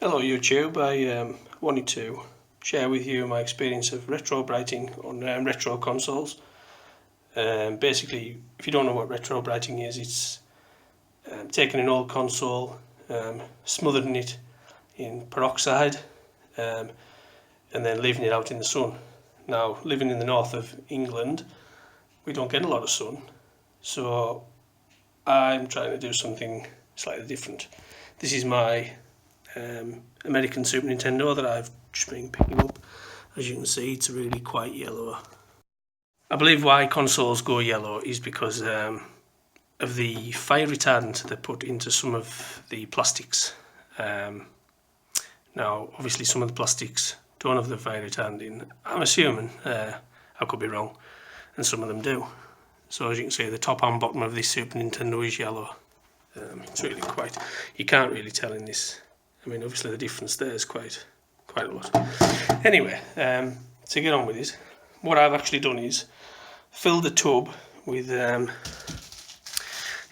Hello YouTube, I wanted to share with you my experience of retrobrighting on retro consoles. Basically, if you don't know what retrobrighting is, it's taking an old console, smothering it in peroxide, and then leaving it out in the sun. Now, living in the north of England, we don't get a lot of sun, so I'm trying to do something slightly different. This is my American Super Nintendo that I've just been picking up. As you can see, it's really quite yellow. I believe why consoles go yellow is because of the fire retardant they put into some of the plastics. Now, obviously some of the plastics don't have the fire retardant in. I'm assuming, I could be wrong, and some of them do. So as you can see, the top and bottom of this Super Nintendo is yellow. It's really quite, you can't really tell in this. I mean, obviously the difference there is quite a lot. Anyway, to get on with it, what I've actually done is fill the tub with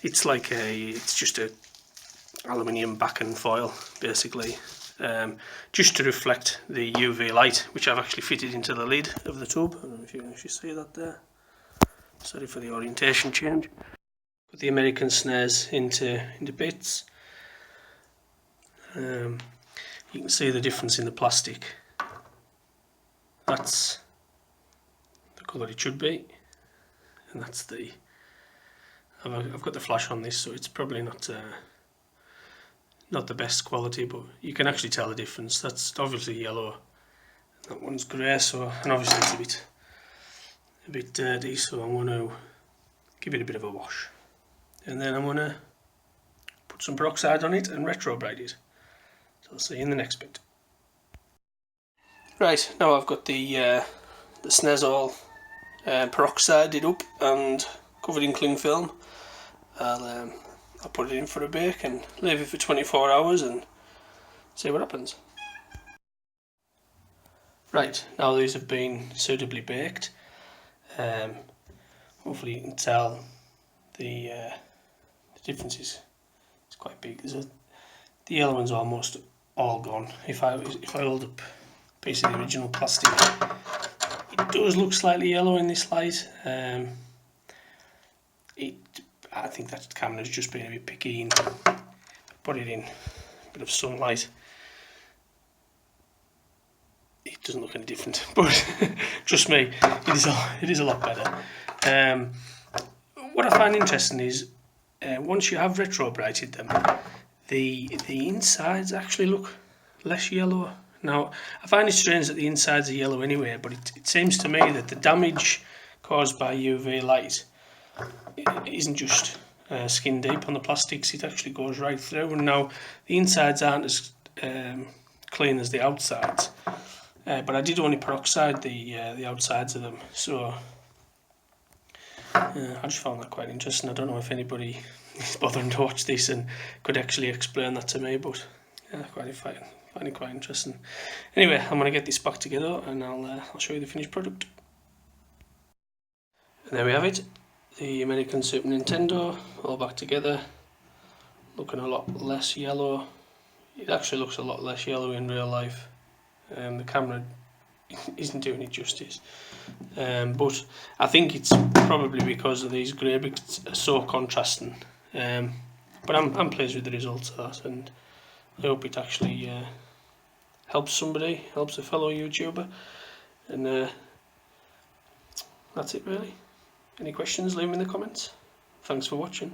it's just a aluminium backing foil basically, just to reflect the UV light, which I've actually fitted into the lid of the tub. I don't know if you can actually see that there. Sorry for the orientation change. Put the American Snes into bits. You can see the difference in the plastic. That's the colour it should be, and that's the. I've got the flash on this, so it's probably not the best quality, but you can actually tell the difference. That's obviously yellow. That one's grey, so, and obviously it's a bit dirty, so I'm going to give it a bit of a wash, and then I'm going to put some peroxide on it and retrobrite it. So I'll see you in the next bit. Right, now I've got the SNES all peroxided up and covered in cling film. I'll put it in for a bake and leave it for 24 hours and see what happens. Right, now these have been suitably baked. Hopefully you can tell the difference is quite big. The yellow one's almost all gone. If I hold up a piece of the original plastic, it does look slightly yellow in this light. I think that camera's just been a bit picky and put it in a bit of sunlight. It doesn't look any different, but trust me, it is a lot better. What I find interesting is once you have retrobrighted them, the insides actually look less yellow. Now, I find it strange that the insides are yellow anyway, but it seems to me that the damage caused by UV light isn't just skin deep on the plastics, it actually goes right through. And now the insides aren't as clean as the outsides, but I did only peroxide the outsides of them, so I just found that quite interesting. I don't know if anybody is bothering to watch this and could actually explain that to me, but yeah, I find it quite interesting. Anyway, I'm going to get this back together and I'll show you the finished product. And there we have it, the American Super Nintendo all back together, looking a lot less yellow. It actually looks a lot less yellow in real life. The camera isn't doing it justice, but I think it's probably because of these grey bits are so contrasting. But I'm pleased with the results of that, and I hope it actually helps somebody, helps a fellow YouTuber, and that's it really. Any questions, leave them in the comments. Thanks for watching.